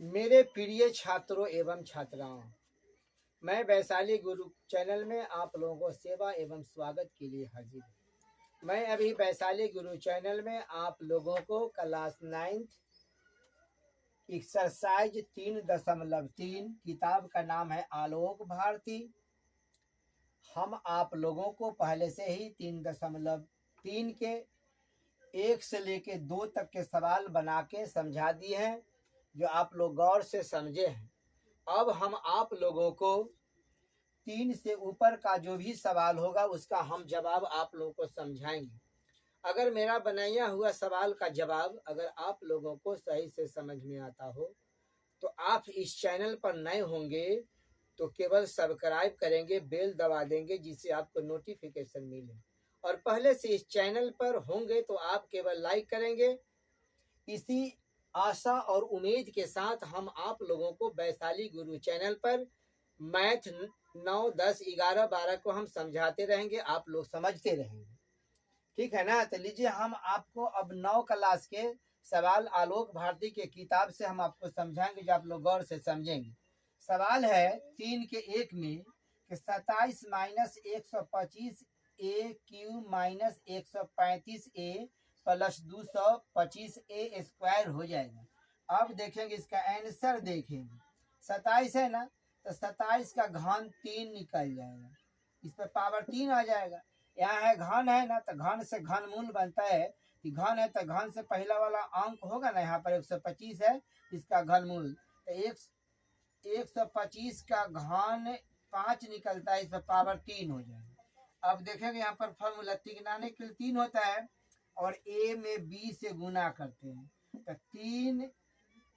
मेरे प्रिय छात्रों एवं छात्राओं, मैं वैशाली गुरु चैनल में आप लोगों को सेवा एवं स्वागत के लिए हाजिर हूँ। मैं अभी वैशाली गुरु चैनल में आप लोगों को क्लास 9th एक्सरसाइज 3.3 किताब का नाम है आलोक भारती। हम आप लोगों को पहले से ही 3.3 के 1 से लेके 2 तक के सवाल बना के समझा दिए हैं, जो आप लोग गौर से समझे हैं। अब हम आप लोगों को 3 से ऊपर का जो भी सवाल होगा उसका हम जवाब आप लोगों को समझाएंगे। अगर मेरा बनाया हुआ सवाल का जवाब अगर आप लोगों को सही से समझ में आता हो तो आप इस चैनल पर नए होंगे तो केवल सब्सक्राइब करेंगे, बेल दबा देंगे जिससे आपको नोटिफिकेशन मिले, और पहले से इस चैनल पर होंगे तो आप केवल लाइक करेंगे। इसी आशा और उम्मीद के साथ हम आप लोगों को वैशाली गुरु चैनल पर मैथ 9, 10, 11, 12 को हम समझाते रहेंगे, आप लोग समझते रहेंगे। ठीक है ना। तो लीजिए, हम आपको अब 9 क्लास के सवाल आलोक भारती के किताब से हम आपको समझाएंगे, जो आप लोग गौर से समझेंगे। सवाल है 3 के 1 में कि 27 माइनस 125 ए क्यू माइनस 135 ए प्लस 225 ए स्क्वायर हो जाएगा। अब देखेंगे इसका आंसर। देखेंगे 27 है ना, तो 27 का घन 3 निकल जाएगा, इस पर पावर 3 आ जाएगा। यहाँ है घन है ना, तो घन से घन मूल बनता है कि घन है तो घन से पहला वाला अंक होगा ना, यहाँ पर 125 है, इसका घन मूल तो 125 का घन 5 निकलता है, इस पर पावर 3 हो जाएगा। अब देखेंगे यहाँ पर फॉर्मूला तिगनाने के लिए 3 होता है और ए में बी से गुना करते हैं, तो 3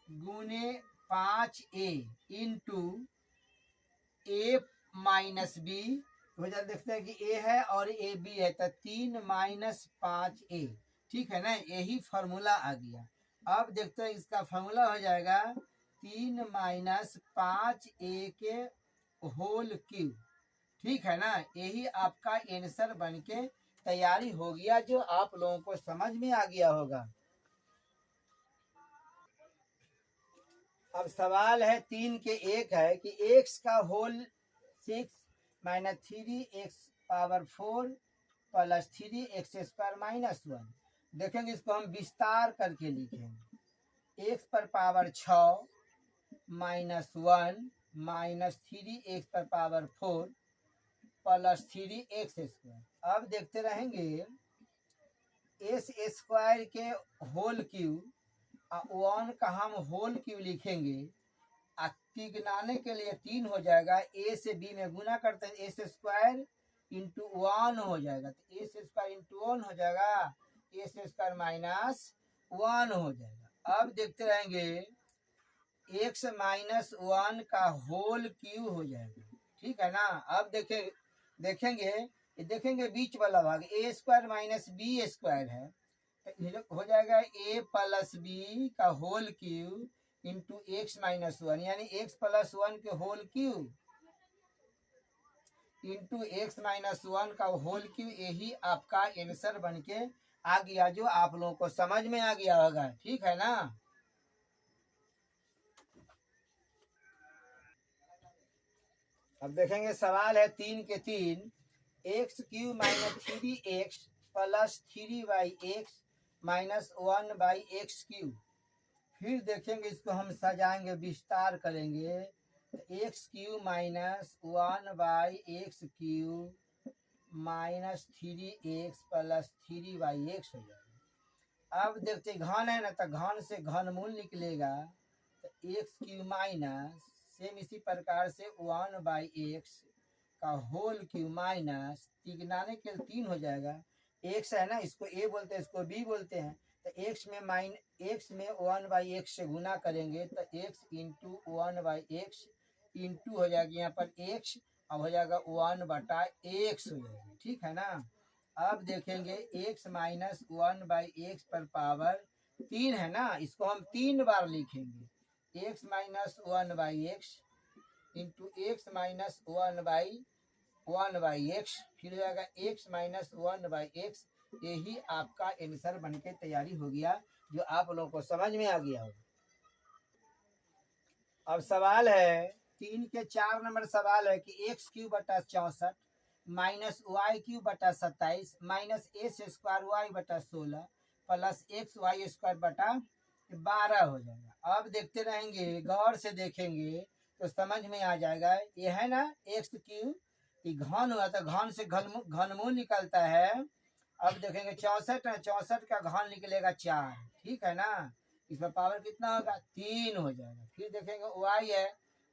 गुने 5a into a minus B हो जाए। देखते हैं कि ए है और ए बी है, तो 3 माइनस 5a। ठीक है ना, यही फॉर्मूला आ गया। अब देखते हैं इसका फॉर्मूला हो जाएगा 3 माइनस 5a के होल क्यूब। ठीक है ना, यही आपका आंसर बन के तैयारी हो गया, जो आप लोगों को समझ में आ गया होगा। अब सवाल है 3 के 1 है कि x का whole 6 minus 3x power 4 plus 3x square minus 1। देखेंगे इसको हम विस्तार करके लिखेंगे। x पर पावर 6 माइनस 1 माइनस 3x पर पावर 4 प्लस 3x स्क्वायर। अब देखते रहेंगे एस स्क्वायर के होल क्यूब 1 का हम होल क्यूब लिखेंगे, तिगनाने के लिए 3 हो जाएगा, ए से बी में गुना करते हैं, एस स्क्वायर इंटू 1 हो जाएगा, तो एस स्क्वायर इंटू 1 हो जाएगा, एस स्क्वायर माइनस 1 हो जाएगा। अब देखते रहेंगे एक्स माइनस 1 का होल क्यूब हो जाएगा। ठीक है ना। अब देखेंगे बीच वाला भाग a square minus b square है, तो हो जाएगा ए प्लस बी का whole cube into x minus 1, यानी एक्स प्लस 1 के whole cube into x minus 1 का होल क्यूब। यही आपका आंसर बन के आ गया, जो आप लोगों को समझ में आ गया होगा। ठीक है ना। अब देखेंगे सवाल है 3 के 3 x cube minus 3x plus 3y(x) minus 1/x cube. फिर देखेंगे इसको हम सजाएंगे, विस्तार करेंगे, तो x cube minus 1/x cube minus 3x plus 3y(x) हो जाएगा। अब देखते घन है ना, तो घन से घन मूल निकलेगा, तो एक्स क्यूब माइनस सेम इसी प्रकार से 1/x का होल क्यूब माइनस तिगनाने के 3 हो जाएगा। एक्स है ना, इसको ए बोलते हैं, इसको बी बोलते हैं, तो एक्स में 1/x से गुना करेंगे, तो x इंटू 1/x इंटू हो जाएगा यहाँ पर x, अब हो जाएगा 1/x हो जाएगा। ठीक है ना। अब देखेंगे x माइनस 1/x पर पावर 3 है ना, इसको हम 3 बार लिखेंगे, x minus 1/x into x minus 1/x, फिर हो जाएगा x माइनस 1/x। यही आपका आंसर बन के तैयारी हो गया, जो आप लोगों को समझ में आ गया होगा। अब सवाल है 3 के 4 नंबर सवाल है कि एक्स क्यू बटा 64 माइनस वाई क्यू बटा 27 माइनस एस स्क्वायर वाई बटा 16 प्लस एक्स वाई स्क्वायर बटा 12 हो जाएगा। अब देखते रहेंगे, गौर से देखेंगे तो समझ में आ जाएगा। ये है ना एक्स क्यू, घन हुआ तो घन से घनमूल निकलता है। अब देखेंगे 64 है, 64 का घन निकलेगा 4, ठीक है ना। इसमें पावर कितना होगा 3 हो जाएगा। फिर देखेंगे वाई है,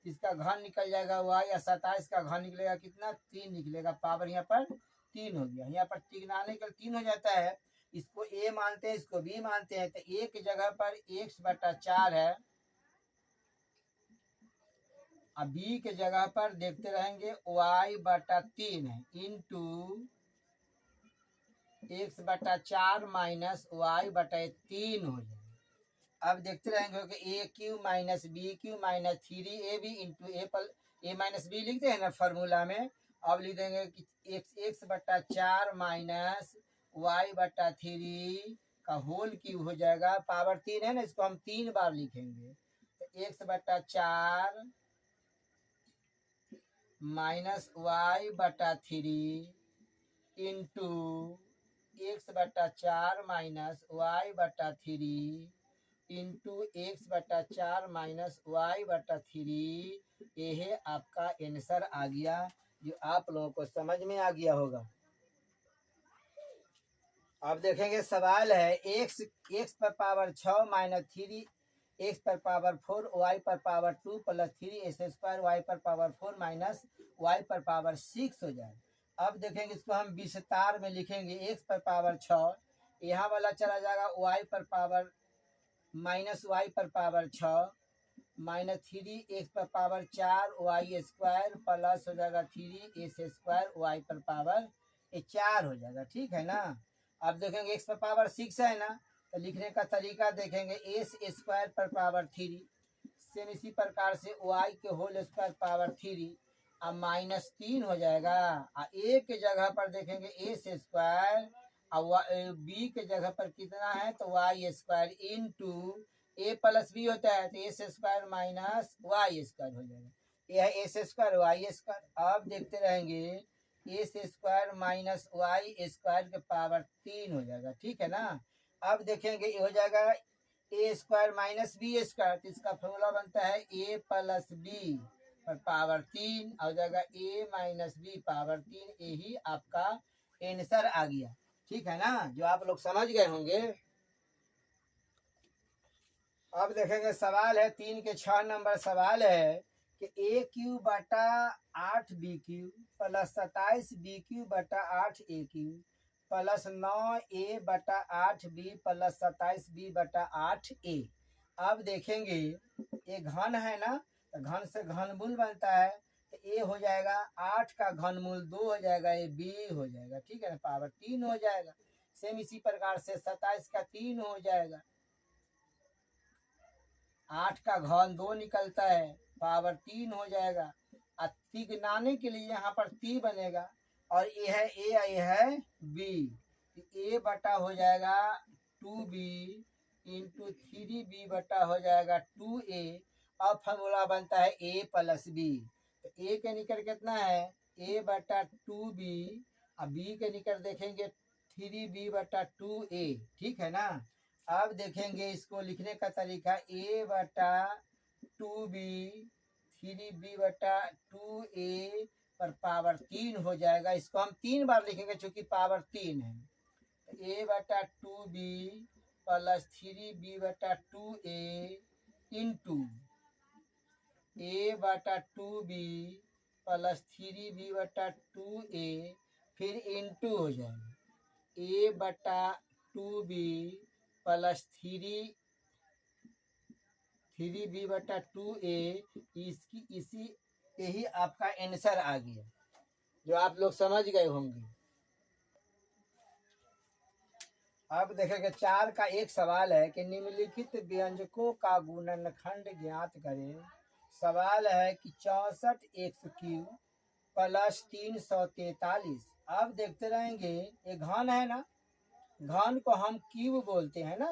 इसका घन निकल जाएगा वाई, या 27 का घन निकलेगा कितना 3 निकलेगा। पावर यहाँ पर 3 हो गया। यहाँ पर तिगनाने के 3 हो जाता है। इसको ए मानते हैं, इसको बी मानते हैं, तो ए की जगह पर x बटा 4 है, अब बी के जगह पर देखते रहेंगे y बटा 3 है, इंटू एक्स बटा 4 माइनस वाई बटा 3 हो जाएगा। अब देखते रहेंगे कि a cube minus b cube minus 3ab into a minus b लिखते हैं ना फॉर्मूला में। अब लिख देंगे कि एक्स बटा 4 माइनस वाई बटा 3 का होल क्यूब हो जाएगा। पावर 3 है ना, इसको हम 3 बार लिखेंगे। तो एक्स बटा 4 माइनस वाई बटा 3 इंटू एक्स बटा 4 माइनस वाई बटा 3 इंटू एक्स बटा 4 माइनस वाई बटा 3। यह आपका आंसर आ गया, जो आप लोगों को समझ में आ गया होगा। अब देखेंगे सवाल है एक्स पर पावर 6 माइनस 3 एक्स पर पावर 4 वाई पर power 2 plus 3 s square y पर पावर 4 माइनस वाई पर पावर 6 हो जाए। अब देखेंगे इसको हम विस्तार में लिखेंगे। एक्स पर पावर 6, यहाँ वाला चला जाएगा वाई पर पावर माइनस वाई पर पावर 6 माइनस 3 एक्स पर पावर 4 वाई स्क्वायर प्लस हो जाएगा 3 एस स्क्वायर वाई पर पावर 4 हो जाएगा, ठीक है ना। अब देखेंगे एक्स पर पावर 6 है ना, तो लिखने का तरीका देखेंगे एस स्क्वायर पर पावर 3, सेम इसी प्रकार से वाई के होल स्क्वायर पावर 3 अब माइनस 3 हो जाएगा। ए के जगह पर देखेंगे एस स्क्वायर, और बी के जगह पर कितना है तो y square into a plus b होता है तो s square minus y square हो जाएगा। यह एस स्क्वायर वाई स्क्वायर। अब देखते रहेंगे s square minus y square के पावर 3 हो जाएगा, ठीक है ना। अब देखेंगे ये हो जाएगा ए स्क्वायर माइनस बी स्क्वायर, तो इसका फॉर्मूला बनता है ए प्लस बी पर पावर 3 हो जाएगा ए माइनस बी पावर 3। यही आपका आंसर आ गया, ठीक है ना, जो आप लोग समझ गए होंगे। अब देखेंगे सवाल है 3 के 6 नंबर सवाल है कि ए क्यू बटा 8 b cube plus 27 b cube बटा 8 ए क्यू प्लस 9 ए बटा 8 बी प्लस 27 बी बटा 8 ए। अब देखेंगे ये घन है ना, तो घन से घनमूल बनता है, तो ए हो जाएगा 8 का घनमूल 2 हो जाएगा, ये बी हो जाएगा, ठीक है ना, पावर 3 हो जाएगा। सेम इसी प्रकार से 27 का 3 हो जाएगा, 8 का घन 2 निकलता है, पावर 3 हो जाएगा। तिगनाने के लिए यहाँ पर ती बनेगा, और ये है ए, ये है बी, ए बटा हो जाएगा 2b इंटू 3b बटा हो जाएगा 2a। अब फॉर्मूला बनता है ए प्लस बी, तो ए के निकल कितना है ए बटा 2b, अब बी के निकल देखेंगे 3b बटा 2a, ठीक है ना। अब देखेंगे इसको लिखने का तरीका ए बटा 2b 3b बटा 2a पर पावर 3 हो जाएगा। इसको हम 3 बार लिखेंगे चूंकि पावर 3 है, तो ए बटा 2b प्लस 3b बटा 2a इंटू ए बटा 2b प्लस 3b बटा 2a, फिर इंटू हो जाएगा ए बटा 2b प्लस 3b बटा 2a। इसी यही आपका आंसर आ गया, जो आप लोग समझ गए होंगे। अब देखेंगे 4 का एक सवाल है कि निम्नलिखित व्यंजकों का गुणनखंड ज्ञात करें। सवाल है कि 64 एक्स क्यूब प्लस 343। अब देखते रहेंगे ये घन है ना, घन को हम क्यूब बोलते हैं ना।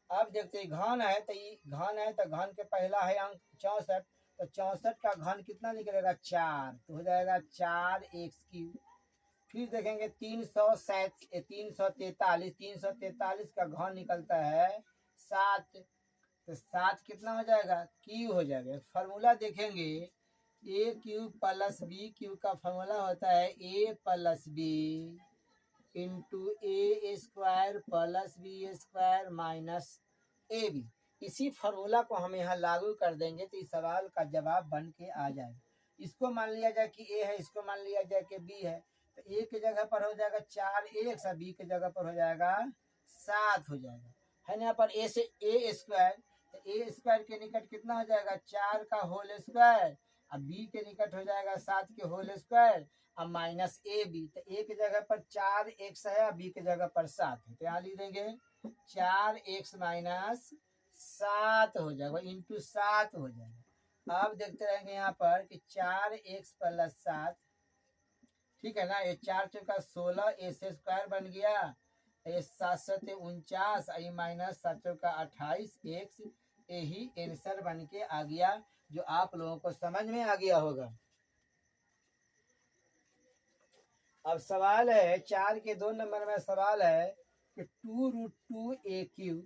अब देखते हैं घन है तो घन है तो घन के पहला है अंक 64, तो 64 का घन कितना निकलेगा 4, तो हो जाएगा 4x3। फिर देखेंगे 343 का घन निकलता है 7, तो 7 कितना हो जाएगा क्यू हो जाएगा। फार्मूला देखेंगे a cube plus b cube का फार्मूला होता है a plus b into a square plus b square minus a b. इसी फार्मूला को हम यहाँ लागू कर देंगे तो इस सवाल का जवाब बन के आ जाएगा। इसको मान लिया जाए कि ए है, इसको मान लिया जाए कि बी है, तो ए की जगह पर हो जाएगा 4x और बी की जगह पर हो जाएगा 7 हो जाएगा, है ना। यहाँ पर ए से ए स्क्वायर, तो ए स्क्वायर के निकट कितना हो जाएगा 4 का होल स्क्वायर, अब बी के निकट हो जाएगा 7 के होल स्क्वायर अब माइनस ए बी। तो ए की जगह पर 4x है, बी की जगह पर 7 है, तो यहाँ लिख देंगे 4x माइनस 7 हो जाएगा इंटू 7 हो जाएगा। अब देखते रहेंगे यहाँ पर कि 4x प्लस 7, ठीक है ना, ये 4 चौका 16 ए से स्क्वायर बन गया, ये 7 7 49 आई माइनस 7 चौका 28 x, यही आंसर बन के आ गया जो आप लोगों को समझ में आ गया होगा। अब सवाल है 4 के 2 नंबर में सवाल है कि 2√2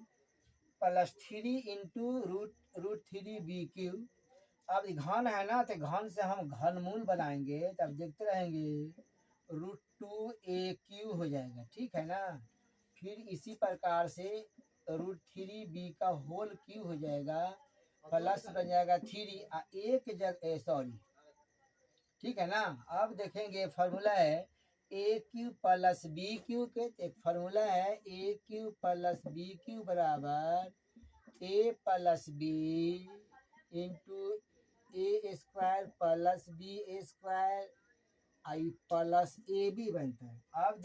plus 3 into root 3 b cube. अब घन है ना, तो घन से हम घनमूल बनाएंगे, तब देखते रहेंगे √2 हो जाएगा, ठीक है ना। फिर इसी प्रकार से √3 का होल क्यू हो जाएगा, प्लस बन जाएगा 3 एक जगह सॉरी, ठीक है ना। अब देखेंगे फार्मूला है a cube plus b cube के, एक फार्मूला है a cube plus b cube बराबर a plus b into a square plus b square आई प्लस ए बी बनता है। अब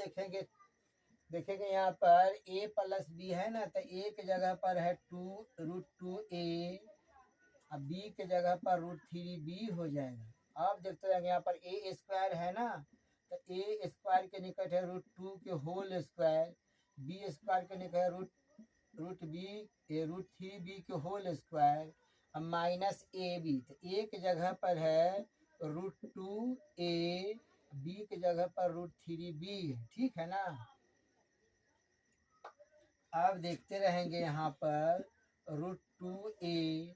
देखेंगे यहाँ पर ए प्लस बी है ना, तो ए के जगह पर है √2a, अब बी के जगह पर √3b हो जाएगा। अब देखते रहेंगे यहाँ पर ए स्क्वायर है ना, तो ए स्क्वायर के निकट है √2 के होल स्क्वायर, बी स्क्वायर के निकट है √3b के होल स्क्वायर अब माइनस ए बी, तो ए के जगह पर है √2a, बी के जगह पर √3b है, ठीक है ना। अब देखते रहेंगे यहाँ पर √2a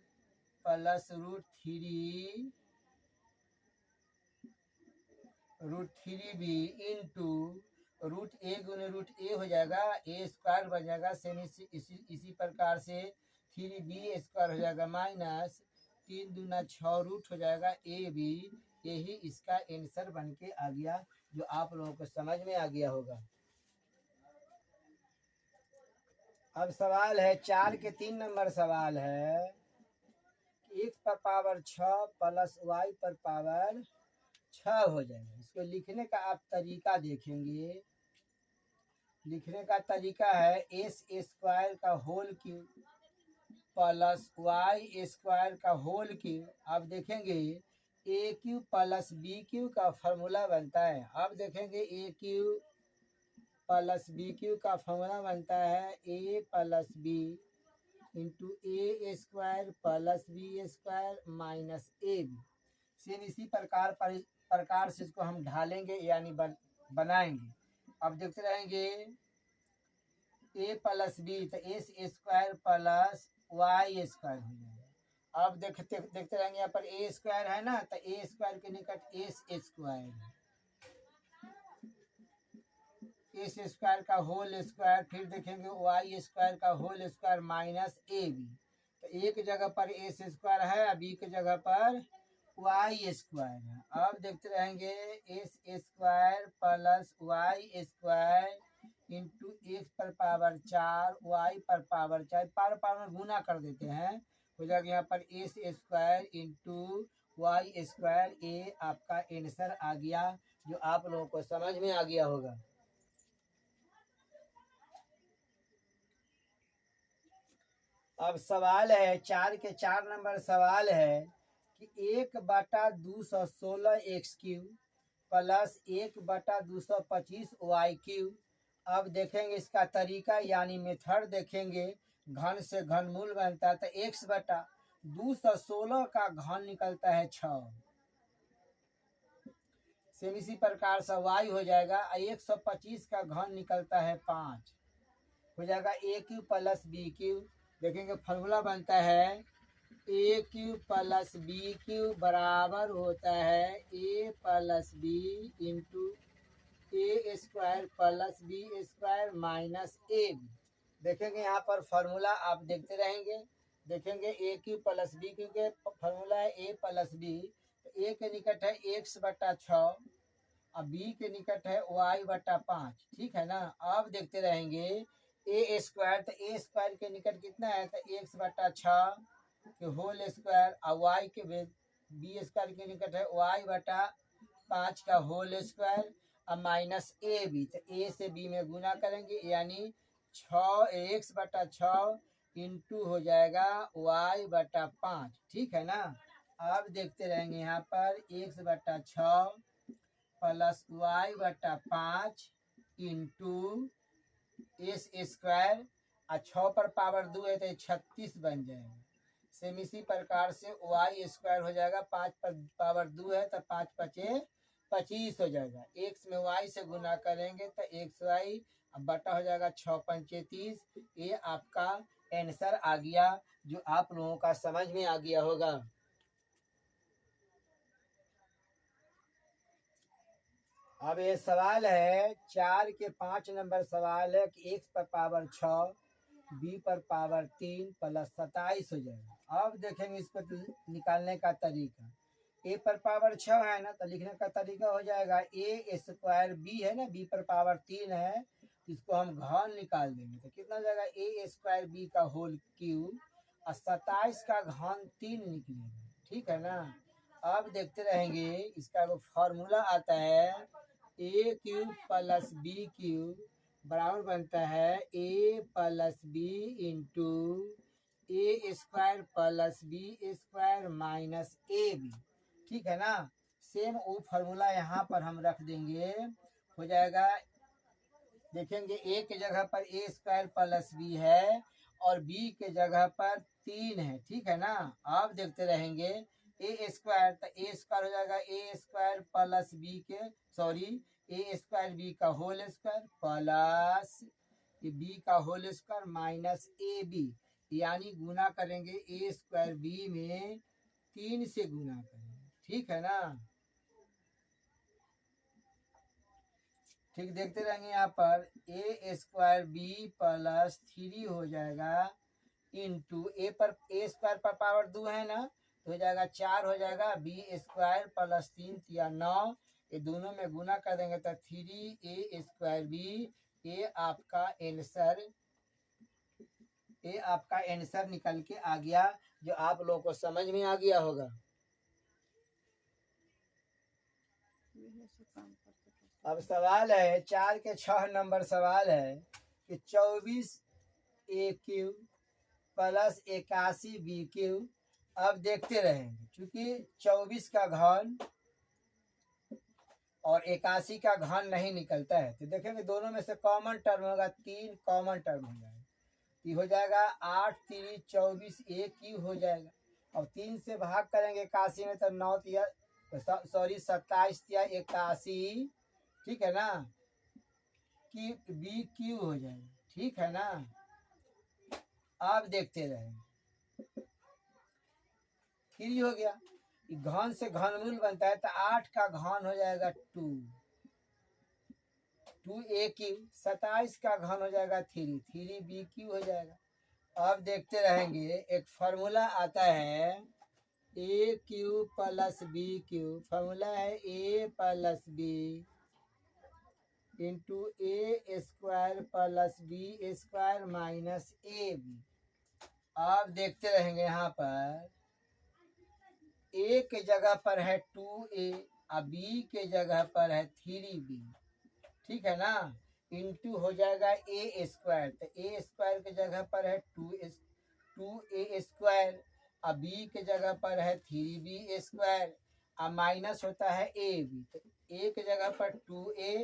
plus √3b into √a गुने √a हो जाएगा, ए स्क्वायर बन जाएगा, सेम इसी प्रकार से 3b स्क्वायर हो जाएगा माइनस 3 दूना 6 रूट हो जाएगा ए बी। यही इसका आंसर बन के आ गया जो आप लोगों को समझ में आ गया होगा। अब सवाल है 4 के 3 नंबर सवाल है कि x पर पावर 6 प्लस y पर पावर 6 हो जाएगा। इसको लिखने का आप तरीका देखेंगे, लिखने का तरीका है एस स्क्वायर का whole cube plus y square का होल क्यूब। अब देखेंगे a cube plus b cube का फॉर्मूला बनता है। अब देखेंगे a cube plus b cube का फॉर्मूला बनता है a plus b into a square plus b square minus a b. Same इसी प्रकार से इसको हम ढालेंगे यानी बनाएंगे। अब देखते रहेंगे ए प्लस बी तो s square plus y square हो जाएगा। अब देखते रहेंगे यहाँ पर ए स्क्वायर है ना, तो ए स्क्वायर के निकट एस स्क्वायर है, एस स्क्वायर का होल स्क्वायर, फिर देखेंगे वाई स्क्वायर का whole square minus a b. तो ए की जगह पर एस स्क्वायर है, बी की जगह पर वाई स्क्वायर है। अब देखते रहेंगे s square plus y square into x पर पावर 4 वाई पर पावर 4 पावर में गुना कर देते हैं, हो जाएगा यहाँ पर s square into y square. ये आपका आंसर आ गया जो आप लोगों को समझ में आ गया होगा। अब सवाल है 4 के 4 नंबर सवाल है कि 1/216 x cube plus 1/225 y cube. अब देखेंगे इसका तरीका यानी मेथड देखेंगे, घन से घनमूल बनता है तो 216 का घन निकलता है 6। सेम इसी प्रकार से y हो जाएगा 125 का घन निकलता है 5, हो जाएगा a cube plus b cube. देखेंगे फॉर्मूला बनता है a cube plus b cube बराबर होता है a plus b into a square plus b square minus a b. देखेंगे यहाँ पर फॉर्मूला आप देखते रहेंगे। देखेंगे a cube plus b cube के फॉर्मूला है ए प्लस बी, तो ए के निकट है x बटा 6 और बी के निकट है y बटा 5, ठीक है ना। अब देखते रहेंगे ए स्क्वायर, तो ए स्क्वायर के निकट कितना है, तो x बटा 6 के होल स्क्वायर और y के बी स्क्वायर के निकट है y बटा 5 का होल स्क्वायर और माइनस ए बी। तो ए से बी में गुना करेंगे यानी 6x बटा 6 इंटू हो जाएगा y बटा 5, ठीक है ना। अब देखते रहेंगे यहाँ पर x बटा 6 प्लस y बटा 5 इंटू एस स्क्वायर और 6 पर पावर 2 है तो 36 बन जाएगा। सेम इसी प्रकार से y स्क्वायर हो जाएगा, 5 पर पावर 2 है तो 5 पचे 25 हो जाएगा। x में y से गुना करेंगे तो xy बटा हो जाएगा 6 पंचे 30। ये आपका आंसर आ गया, जो आप लोगों का समझ में आ गया होगा। अब ये सवाल है 4 के 5 नंबर सवाल है कि x पर पावर 6 b पर पावर 3 प्लस 27 हो जाएगा। अब देखेंगे इसको निकालने का तरीका। a पर पावर 6 है ना, तो लिखने का तरीका हो जाएगा a स्क्वायर b है ना, b पर पावर 3 है, इसको हम घन निकाल देंगे तो कितना हो जाएगा a स्क्वायर b का होल क्यूब और 27 का घन 3 निकलेगा, ठीक है ना। अब देखते रहेंगे इसका वो फॉर्मूला आता है a cube plus b cube बराबर बनता है a plus b into a square plus b square minus a b, ठीक है ना। सेम वो फॉर्मूला यहाँ पर हम रख देंगे, हो जाएगा। देखेंगे ए के जगह पर ए स्क्वायर प्लस बी है और बी के जगह पर 3 है, ठीक है ना। अब देखते रहेंगे ए स्क्वायर, तो ए स्क्वायर हो जाएगा ए स्क्वायर प्लस बी के ए स्क्वायर बी का होल स्क्वायर प्लस बी का whole square minus a b, यानी गुना करेंगे ए स्क्वायर बी में 3 से गुना करेंगे, ठीक है ना। ठीक, देखते रहेंगे यहाँ पर ए स्क्वायर बी प्लस 3 हो जाएगा इंटू ए स्क्वायर पर पावर 2 है ना, तो हो जाएगा 4 हो जाएगा, बी स्क्वायर प्लस 3 या 9, ये दोनों में गुना कर देंगे तो 3 ए स्क्वायर बी। ये आपका आंसर निकल के आ गया, जो आप लोगों को समझ में आ गया होगा। अब सवाल है 4 के 6 नंबर सवाल है कि 24 ए क्यूब प्लस 81 बी क्यूब। अब देखते रहेंगे क्योंकि 24 का घन और 81 का घन नहीं निकलता है, तो देखेंगे दोनों में से कॉमन टर्म होगा, 3 कॉमन टर्म हो जाएगा, ये हो जाएगा 8 3 24 ए क्यूब हो जाएगा। और 3 से भाग करेंगे 81 में तो 9 या 27 या 81, ठीक है ना, कि बी क्यू हो जाएगा, ठीक है ना। आप देखते रहेंगे फिर हो गया, घन से घनमूल बनता है तो 8 का घन हो जाएगा 2 ए क्यू, 27 का घन हो जाएगा 3 बी क्यू हो जाएगा। अब देखते रहेंगे एक फॉर्मूला आता है a cube plus b cube, formula है a plus b into a square plus b square minus a b. अब देखते रहेंगे यहाँ पर ए के जगह पर है 2a और बी के जगह पर है 3b, ठीक है ना, इंटू हो जाएगा ए स्क्वायर, तो ए स्क्वायर के जगह पर है 2a स्क्वायर और बी के जगह पर है 3b स्क्वायर और माइनस होता है ए बी, तो ए के जगह पर 2a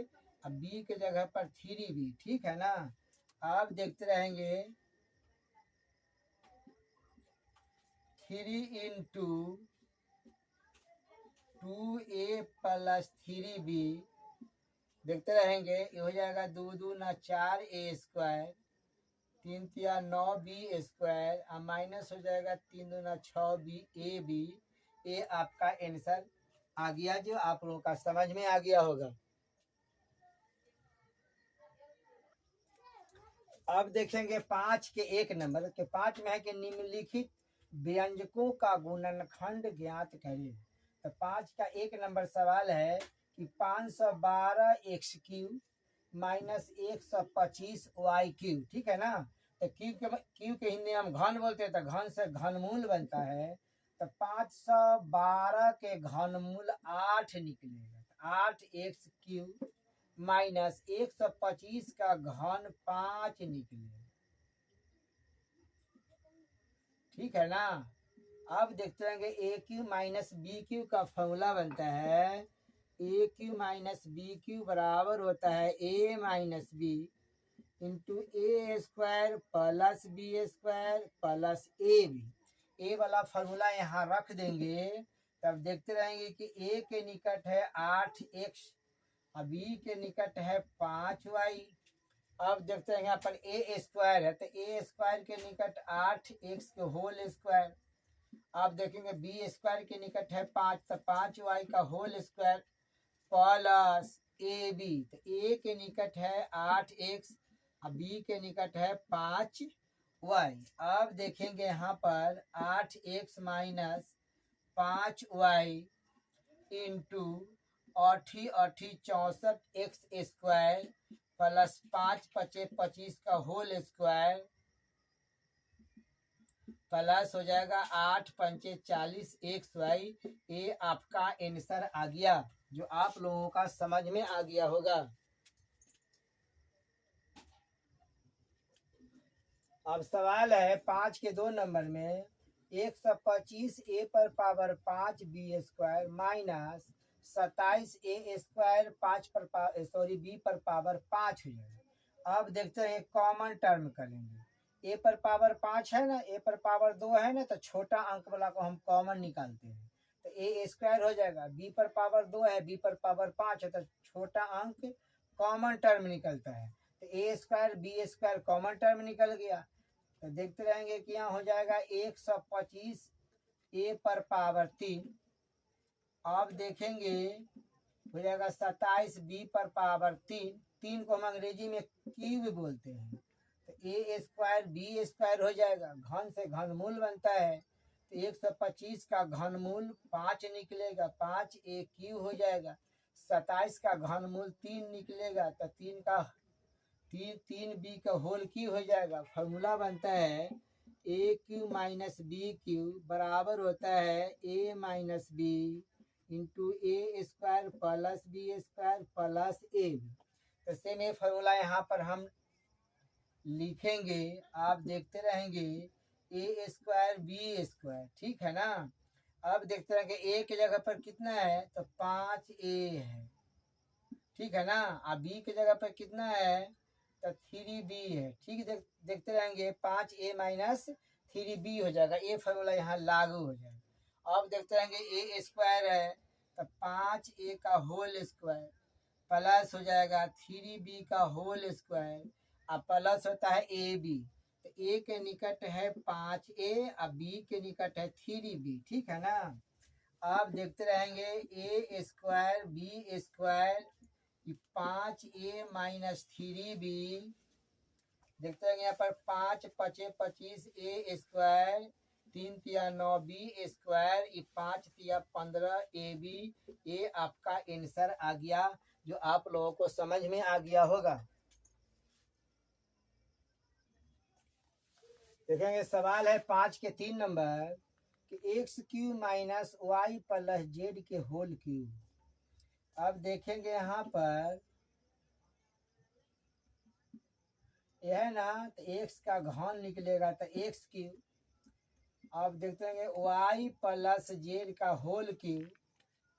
और बी के जगह पर 3b, ठीक है ना। अब देखते रहेंगे 3 इंटू 2a प्लस 3b, देखते रहेंगे। ये हो जाएगा 2 दूना 4a स्क्वायर, 3 तिया 9b स्क्वायर, और माइनस हो जाएगा 3 दूना 6b ए बी। ये आपका आंसर आ गया, जो आप लोगों का समझ में आ गया होगा। अब देखेंगे 5 के 1 नंबर के 5 में है कि निम्नलिखित व्यंजकों का गुणनखंड ज्ञात करें। तो 5 का 1 नंबर सवाल है कि 512 x cube minus 125 y cube, ठीक है ना। तो क्यू के हिंदी हम घन बोलते हैं, तो घन से घनमूल बनता है। तो 512 के घनमूल 8 निकलेगा। 8 एक्स क्यू माइनस 125 का घन 5 निकलेगा, ठीक है ना। अब देखते रहेंगे a cube minus b cube का फॉर्मूला बनता है, a cube minus b cube बराबर होता है a minus b into a square plus b square plus a b. A वाला फॉर्मूला यहाँ रख देंगे, तब देखते रहेंगे कि ए के निकट है 8x और बी के निकट है 5y। अब देखते हैं यहाँ पर ए स्क्वायर है, तो ए स्क्वायर के निकट 8x के होल स्क्वायर। आप देखेंगे बी स्क्वायर के निकट है 5, तो 5y का whole square plus a b. तो ए के निकट है 8x और बी के निकट है 5y। अब देखेंगे यहाँ पर 8x minus 5y into 8 8 64 x square plus 5 5 25 का होल स्क्वायर प्लस हो जाएगा 8 5 40 एक्स वाई। ये आपका आंसर आ गया, जो आप लोगों का समझ में आ गया होगा। अब सवाल है 5 के 2 नंबर में 125 ए पर पावर 5 बी स्क्वायर माइनस 27 ए स्क्वायर 5 पर बी पर पावर 5 हो जाएगा। अब देखते हैं कॉमन टर्म करेंगे। ए पर पावर 5 है ना, ए पर पावर 2 है ना, तो छोटा अंक वाला को हम कॉमन निकालते हैं, तो ए स्क्वायर हो जाएगा। बी पर पावर 2 है, बी पर पावर 5 है, तो छोटा अंक कॉमन टर्म निकलता है। तो a square b square common term निकल गया। तो देखते रहेंगे कि यहाँ हो जाएगा 125 ए पर पावर 3। अब देखेंगे हो जाएगा 27 बी पर पावर 3 को हम अंग्रेजी में क्यूब बोलते हैं। तो ए स्क्वायर बी स्क्वायर हो जाएगा, घन से घनमूल बनता है। तो 125 का घनमूल 5 निकलेगा, 5 ए क्यू हो जाएगा। 27 का घनमूल 3 निकलेगा, तो 3 बी का होल क्यू हो जाएगा। फॉर्मूला बनता है a cube minus b cube बराबर होता है a minus b into a square plus b square plus a b. तो सेम ये फॉर्मूला यहाँ पर हम लिखेंगे, आप देखते रहेंगे ए स्क्वायर बी स्क्वायर, ठीक है ना। अब देखते रहेंगे ए की जगह पर कितना है, तो 5a है, ठीक है ना। अब बी की जगह पर कितना है, तो 3b है, ठीक। देखते रहेंगे 5a माइनस 3b हो जाएगा। ये फॉर्मूला यहाँ लागू हो जाएगा। अब देखते रहेंगे ए स्क्वायर है, तो 5a का होल स्क्वायर प्लस हो जाएगा 3b का होल स्क्वायर और प्लस होता है ए बी। तो ए के निकट है 5a और बी के निकट है 3b, ठीक है ना। अब देखते रहेंगे a square b square 5a minus 3b। देखते हैं यहाँ पर 5 5 25 ए स्क्वायर, 3 तिया 9 बी स्क्वायर, 5 तिया 15 ए बी। ये आपका आंसर आ गया, जो आप लोगों को समझ में आ गया होगा। देखेंगे सवाल है 5 के 3 नंबर कि x cube minus y plus z के होल क्यूब। अब देखेंगे यहाँ पर यह है ना, तो एक्स का घन निकलेगा, तो एक्स क्यू। अब देखते हैं वाई प्लस जेड का होल क्यू।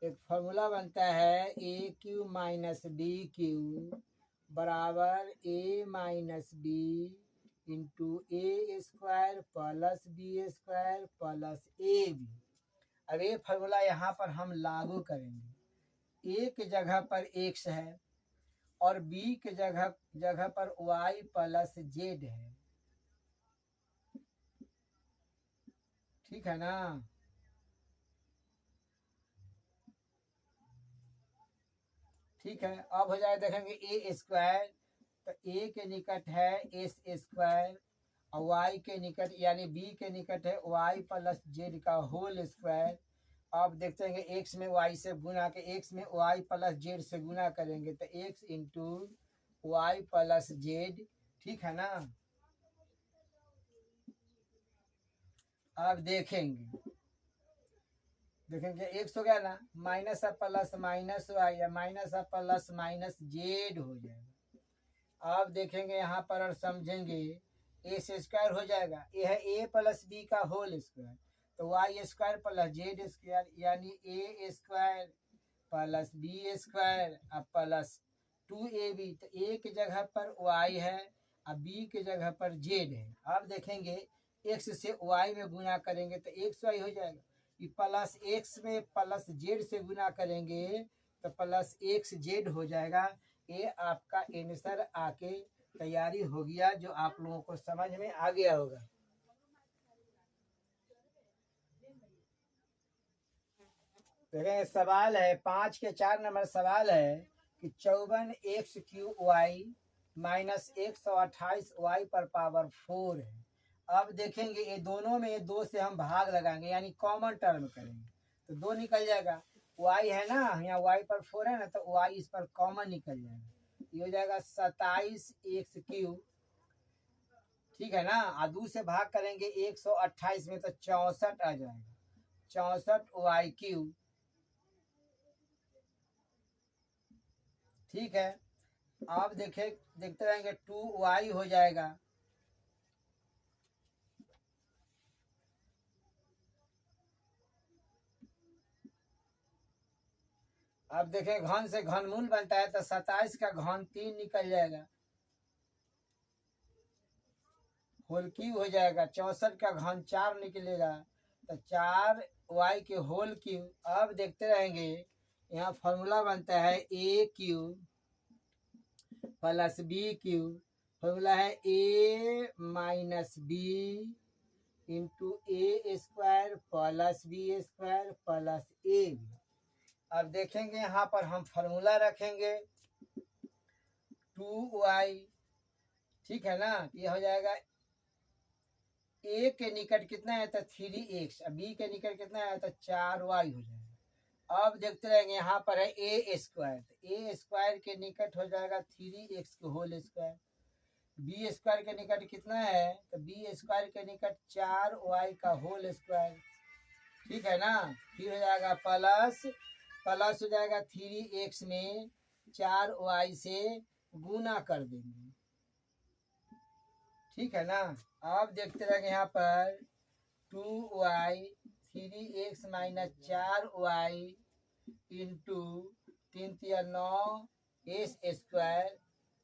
एक फॉर्मूला बनता है a cube minus b cube बराबर a minus b into a square plus b square plus a b. अब ये फॉर्मूला यहाँ पर हम लागू करेंगे। ए के जगह पर एक्स है और बी के जगह पर वाई प्लस जेड है। ठीक है ना। ठीक है, अब हो जाए देखेंगे ए स्क्वायर, तो ए के निकट है एस स्क्वायर और वाई के निकट यानी बी के निकट है वाई प्लस जेड का होल स्क्वायर। अब देखते हैं एक्स में वाई से गुना के एक्स में वाई प्लस जेड से गुना करेंगे तो x into y plus z. ठीक है ना। अब देखेंगे एक्स हो गया ना, माइनस अब प्लस माइनस वाई या माइनस अब प्लस माइनस जेड हो जाएगा। अब देखेंगे यहाँ पर और समझेंगे ए स्क्वायर हो जाएगा, ये है ए प्लस बी का होल स्क्वायर, तो y square plus z square यानी a square plus b square अब प्लस 2ab। तो ए की जगह पर वाई है और बी की जगह पर जेड है। अब देखेंगे एक्स से वाई में गुना करेंगे तो एक्स वाई हो जाएगा, ये प्लस एक्स में प्लस जेड से गुना करेंगे तो प्लस एक्स जेड हो जाएगा। ये आपका आंसर आके तैयारी हो गया, जो आप लोगों को समझ में आ गया होगा। देखें सवाल है 5 के 4 नंबर सवाल है कि 54 x cube y minus 128 y पर पावर 4 है। अब देखेंगे ये दोनों में दो से हम भाग लगाएंगे यानी कॉमन टर्म करेंगे तो दो निकल जाएगा। y है ना, यहाँ y पर 4 है ना, तो y इस पर कॉमन निकल जाएगा, ये हो जाएगा 27 एक्स क्यूब। ठीक है ना। और 2 से भाग करेंगे 128 में तो 64 आ जाएगा, 64 वाई क्यूब। ठीक है। आप देखते रहेंगे 2y हो जाएगा। अब देखें घन से घनमूल बनता है तो 27 का घन 3 निकल जाएगा, होल क्यूब हो जाएगा। 64 का घन 4 निकलेगा तो 4y के होल क्यूब। अब देखते रहेंगे यहाँ फॉर्मूला बनता है a cube plus b cube. Formula है a minus b into a square plus b square plus a b. अब देखेंगे यहाँ पर हम फॉर्मूला रखेंगे 2y। ठीक है ना। ये हो जाएगा ए के निकट कितना है तो 3x, बी के निकट कितना है तो 4y हो जाएगा। अब देखते रहेंगे यहाँ पर है ए स्क्वायर, तो ए स्क्वायर के निकट हो जाएगा 3x के होल स्क्वायर। बी स्क्वायर के निकट कितना है तो बी स्क्वायर के निकट 4y का होल स्क्वायर। ठीक है ना। फिर हो जाएगा प्लस हो जाएगा 3x में 4y से गुना कर देंगे। ठीक है ना। अब देखते रहेंगे यहाँ पर 2y 3x minus 4y into 3 तिया 9 एस स्क्वायर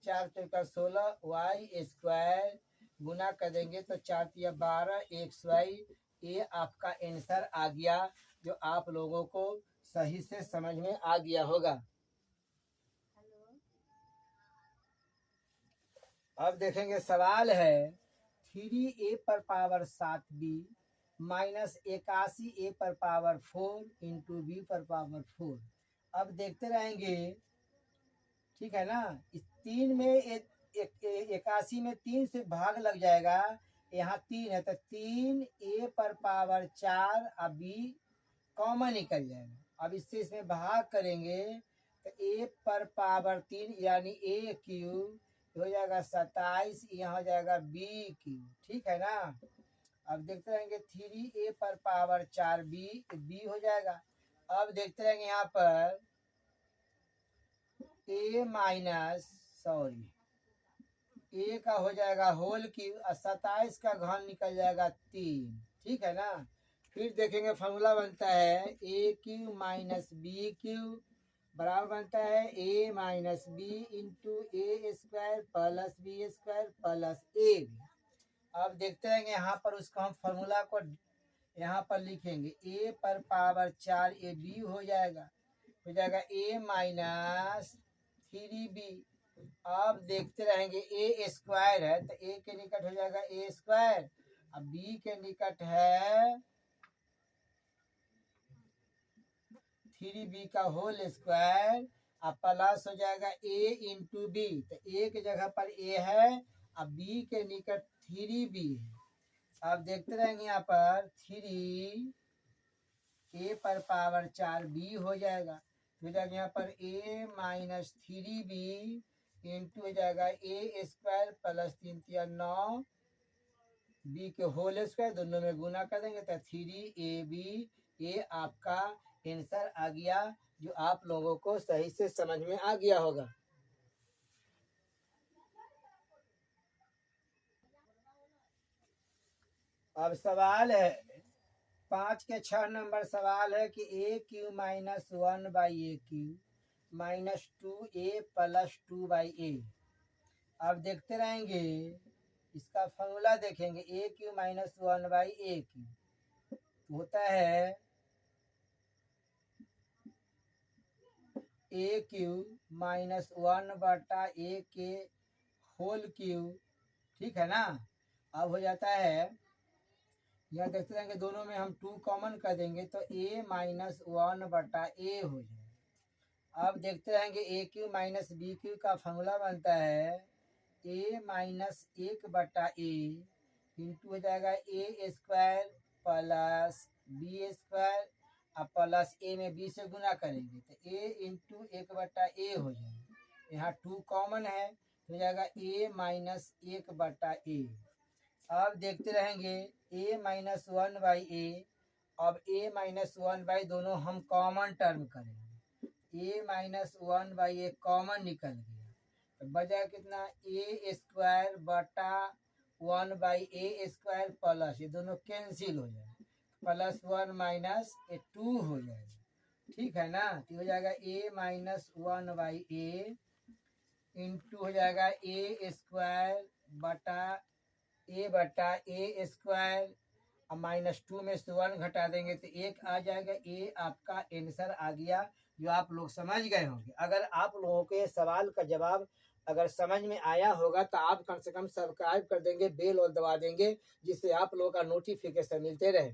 4 चौका 16 वाई स्क्वायर गुना कर देंगे तो 4 तिया 12 xy। ये आपका आंसर आ गया, जो आप लोगों को सही से समझ में आ गया होगा। अब देखेंगे सवाल है 3a पर पावर 7b माइनस 81 a पर पावर 4 इंटू बी पर पावर 4। अब देखते रहेंगे। ठीक है ना। इस 3 में 81 में 3 से भाग लग जाएगा, यहाँ 3 है तो 3a पर पावर 4 और b कॉमन निकल जाएगा। अब इससे इसमें भाग करेंगे तो a पर पावर 3 यानी a क्यूब हो जाएगा 27, यहाँ हो जाएगा b क्यूब। ठीक है ना। अब देखते रहेंगे 3a पर पावर 4b हो जाएगा। अब देखते रहेंगे यहाँ पर a माइनस a का हो जाएगा होल क्यूब और 27 का घन निकल जाएगा 3। ठीक है ना। फिर देखेंगे फॉर्मूला बनता है a cube minus b cube बराबर बनता है a minus b into a square plus b square plus a b. अब देखते हैं यहाँ पर उसको हम फॉर्मूला को यहाँ पर लिखेंगे a पर पावर 4 ए बी हो जाएगा a माइनस 3b। अब देखते रहेंगे ए स्क्वायर है तो ए के निकट हो जाएगा ए स्क्वायर, अब बी के निकट है 3b का होल स्क्वायर, अब प्लस हो जाएगा a इंटू बी, तो a के जगह पर a है, अब b के निकट 3b है। अब देखते रहेंगे यहाँ पर 3 a पर पावर 4 b हो जाएगा, तो हो जाएगा यहाँ पर a माइनस 3b इंटू हो जाएगा ए स्क्वायर प्लस 3 3 9 बी के होल स्क्वायर, दोनों में गुना कर देंगे तो 3ab। ये आपका आंसर आ गया, जो आप लोगों को सही से समझ में आ गया होगा। अब सवाल है 5 के 6 नंबर सवाल है कि a cube minus 1 by a cube minus 2a plus 2 by a. अब देखते रहेंगे, इसका फॉर्मूला देखेंगे a cube minus 1 by a cube होता है ए क्यू माइनस 1 बटा ए के होल क्यू, ठीक है ना। अब हो जाता है, यहाँ देखते रहेंगे दोनों में हम 2 कॉमन कर देंगे तो a माइनस 1 बटा ए हो जाएगा। अब देखते रहेंगे a cube minus b cube का फॉर्मूला बनता है a माइनस 1 बटा ए इंटू हो जाएगा ए स्क्वायर प्लस बी स्क्वायर, अब प्लस ए में बी से गुना करेंगे तो a इंटू 1 बटा ए हो जाएगा, यहाँ 2 कॉमन है तो हो जाएगा a माइनस 1 बटा ए। अब देखते रहेंगे a माइनस 1 बाई ए, अब a माइनस 1 बाई दोनों हम कॉमन टर्म करेंगे, a minus 1 by A common निकल गया तो बचा कितना ए स्क्वायर बटा 1 बाई ए स्क्वायर प्लस ये दोनों कैंसिल हो जाए प्लस 1 माइनस 2 हो जाएगा, ठीक है ना। तो हो जाएगा a minus 1 by A into हो जाएगा ए स्क्वायर बटा ए स्क्वायर, अब माइनस 2 में से 1 घटा देंगे तो 1 आ जाएगा। ए आपका आंसर आ गया, जो आप लोग समझ गए होंगे। अगर आप लोगों के सवाल का जवाब अगर समझ में आया होगा तो आप कम से कम सब्सक्राइब कर देंगे, बेल और दबा देंगे, जिससे आप लोगों का नोटिफिकेशन मिलते रहे।